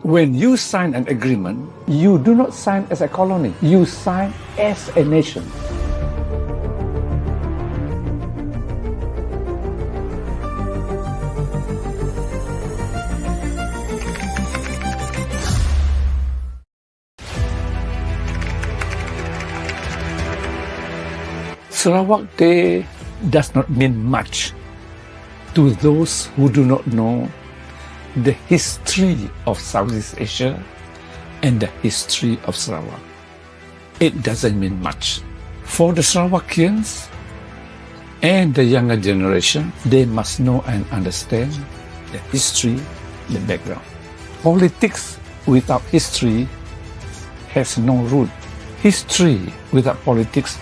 When you sign an agreement, you do not sign as a colony, you sign as a nation. Sarawak Day does not mean much to those who do not know the history of Southeast Asia and the history of Sarawak. It doesn't mean much. For the Sarawakians and the younger generation, they must know and understand the history, the background. Politics without history has no root. History without politics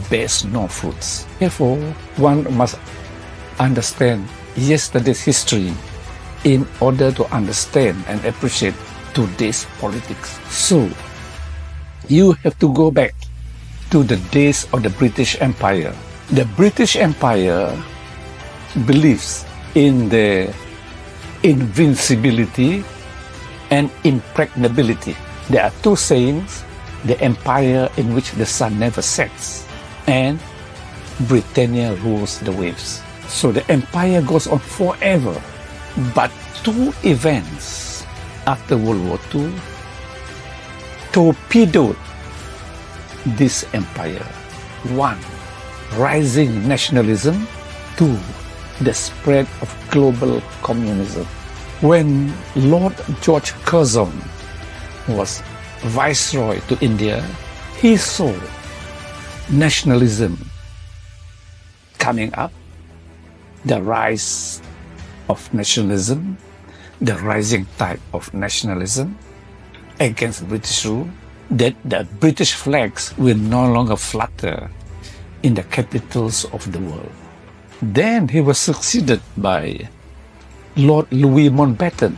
bears no fruits. Therefore, one must understand yesterday's history in order to understand and appreciate today's politics. So, you have to go back to the days of the British Empire. The British Empire believes in the invincibility and impregnability. There are two sayings: the empire in which the sun never sets, and Britannia rules the waves. So the empire goes on forever. But two events after World War II torpedoed this empire. One, rising nationalism. Two, the spread of global communism. When Lord George Curzon was Viceroy to India, he saw nationalism coming up, the rise of nationalism, the rising tide of nationalism against British rule, that the British flags will no longer flutter in the capitals of the world. Then he was succeeded by Lord Louis Mountbatten,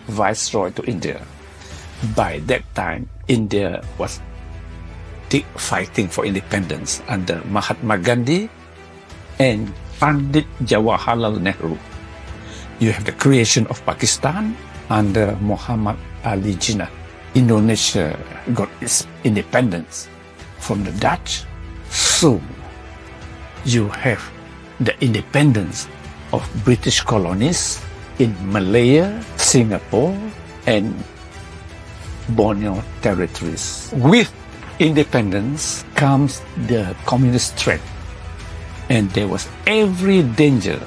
Viceroy to India. By that time, India was fighting for independence under Mahatma Gandhi and Pandit Jawaharlal Nehru. You have the creation of Pakistan under Muhammad Ali Jinnah. Indonesia got its independence from the Dutch. So, you have the independence of British colonies in Malaya, Singapore, and Borneo territories. With independence comes the communist threat, and there was every danger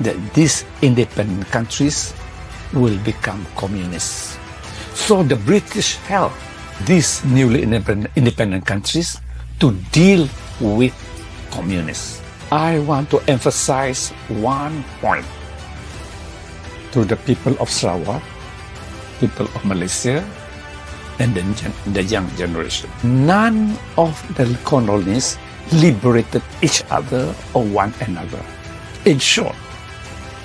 that these independent countries will become communists. So the British helped these newly independent countries to deal with communists. I want to emphasize one point to the people of Sarawak, people of Malaysia, and the young generation. None of the colonies liberated each other or one another. In short,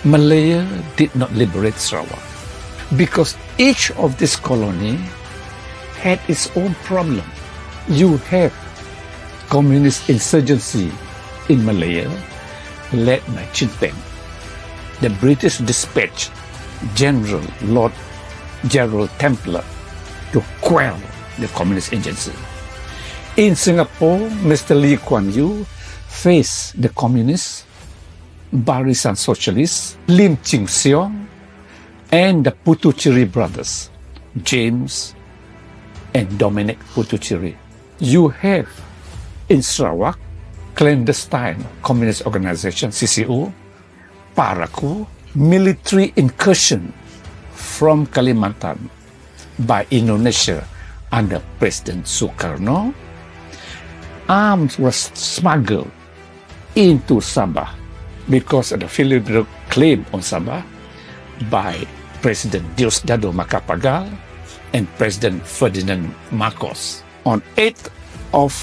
Malaya did not liberate Sarawak because each of this colony had its own problem. You have communist insurgency in Malaya led by Chin Peng. The British dispatched Lord Gerald Templer to quell the communist agency. In Singapore, Mr. Lee Kuan Yew faced the communists, Barisan Socialists, Lim Chin Siong, and the Putuchiri brothers, James and Dominic Putuchiri. You have in Sarawak, clandestine communist organization, CCO, Paraku, military incursion from Kalimantan by Indonesia under President Sukarno. Arms were smuggled into Sabah because of the Filipino claim on Sabah by President Diosdado Macapagal and President Ferdinand Marcos. On 8th of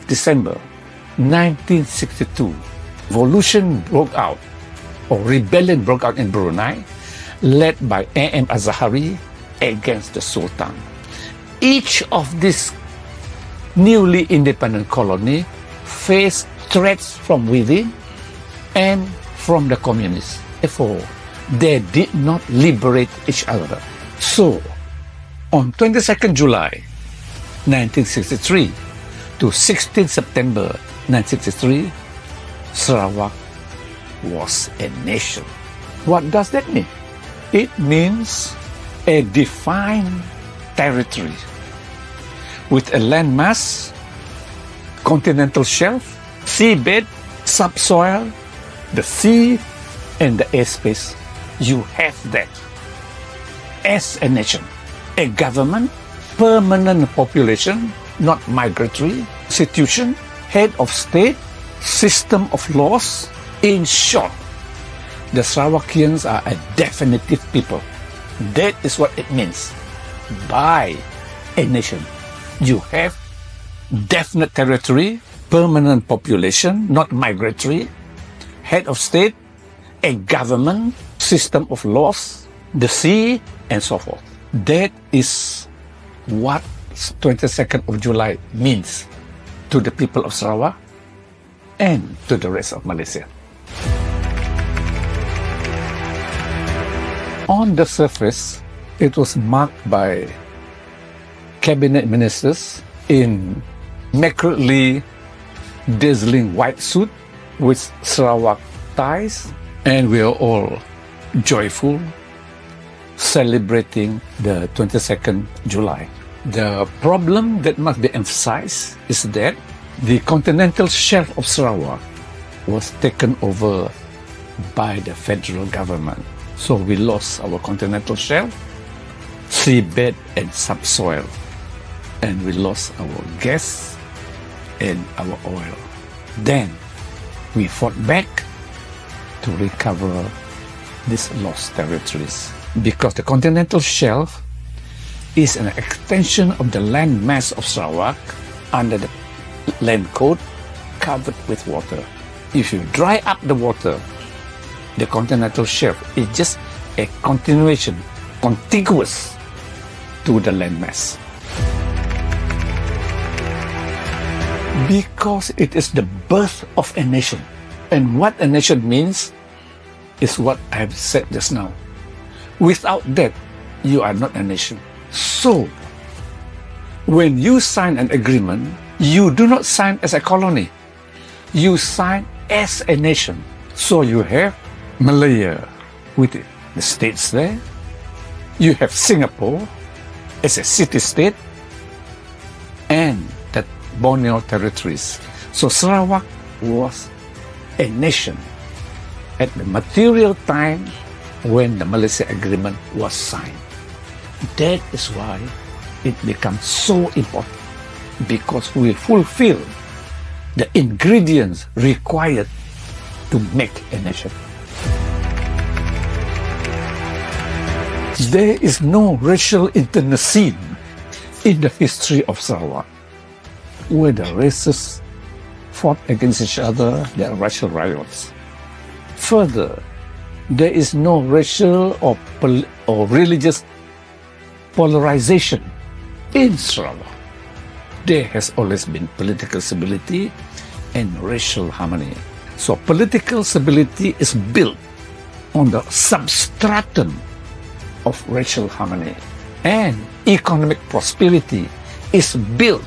December 1962, rebellion broke out in Brunei, led by A.M. Azahari against the Sultan. Each of these newly independent colony faced threats from within and from the communists. Therefore, They did not liberate each other. So, on 22nd July 1963 to 16 September 1963, Sarawak was a nation. What does that mean? It means a defined territory with a landmass, continental shelf, seabed, subsoil, the sea, and the airspace. You have that as a nation. A government, permanent population, not migratory, institution, head of state, system of laws. In short, the Sarawakians are a definitive people. That is what it means by a nation. You have definite territory, permanent population, not migratory, head of state, a government, system of laws, the sea, and so forth. That is what 22nd of July means to the people of Sarawak and to the rest of Malaysia. On the surface, it was marked by cabinet ministers in immaculately dazzling white suit with Sarawak ties, and we are all joyful, celebrating the 22nd July. The problem that must be emphasized is that the continental shelf of Sarawak was taken over by the federal government. So we lost our continental shelf, seabed and subsoil, and we lost our gas and our oil. Then we fought back to recover these lost territories, because the continental shelf is an extension of the land mass of Sarawak under the land code covered with water. If you dry up the water, the continental shelf is just a continuation, contiguous to the land mass. Because it is the birth of a nation. And what a nation means is what I have said just now. Without that, you are not a nation. So, when you sign an agreement, you do not sign as a colony. You sign as a nation. So you have Malaya with the states there. You have Singapore as a city-state, and the Borneo territories. So Sarawak was a nation at the material time when the Malaysia Agreement was signed. That is why it becomes so important, because we fulfill the ingredients required to make a nation. There is no racial internecine in the history of Sarawak, where the races fought against each other. There are racial riots. Further, there is no racial or religious polarization in Sarawak. There has always been political stability and racial harmony. So political stability is built on the substratum of racial harmony, and economic prosperity is built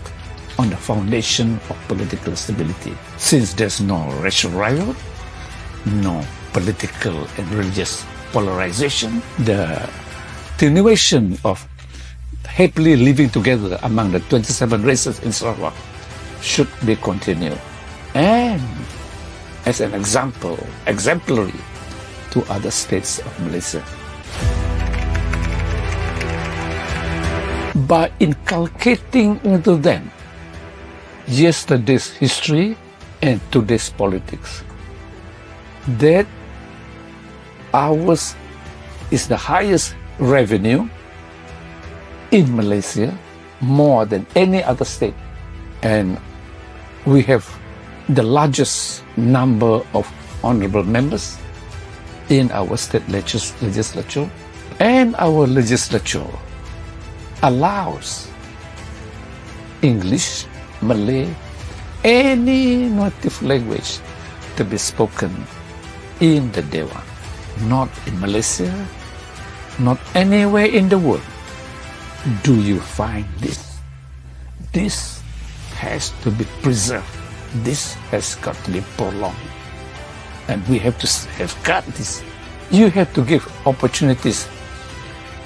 on the foundation of political stability. Since there's no racial riot, no political and religious polarization, the continuation of happily living together among the 27 races in Sarawak should be continued, and as an example, exemplary to other states of Malaysia. By inculcating into them yesterday's history and today's politics, that ours is the highest revenue in Malaysia, more than any other state, and we have the largest number of honorable members in our state legislature, and our legislature allows English, Malay, any native language to be spoken in the Dewan. not in Malaysia, not anywhere in the world do you find this. This has to be preserved. This has got to be prolonged. And we have to safeguard this. You have to give opportunities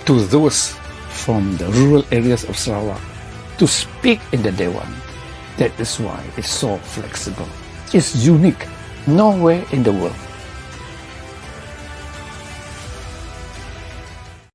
to those from the rural areas of Sarawak to speak in the Dewan. That is why it's so flexible. It's unique. Nowhere in the world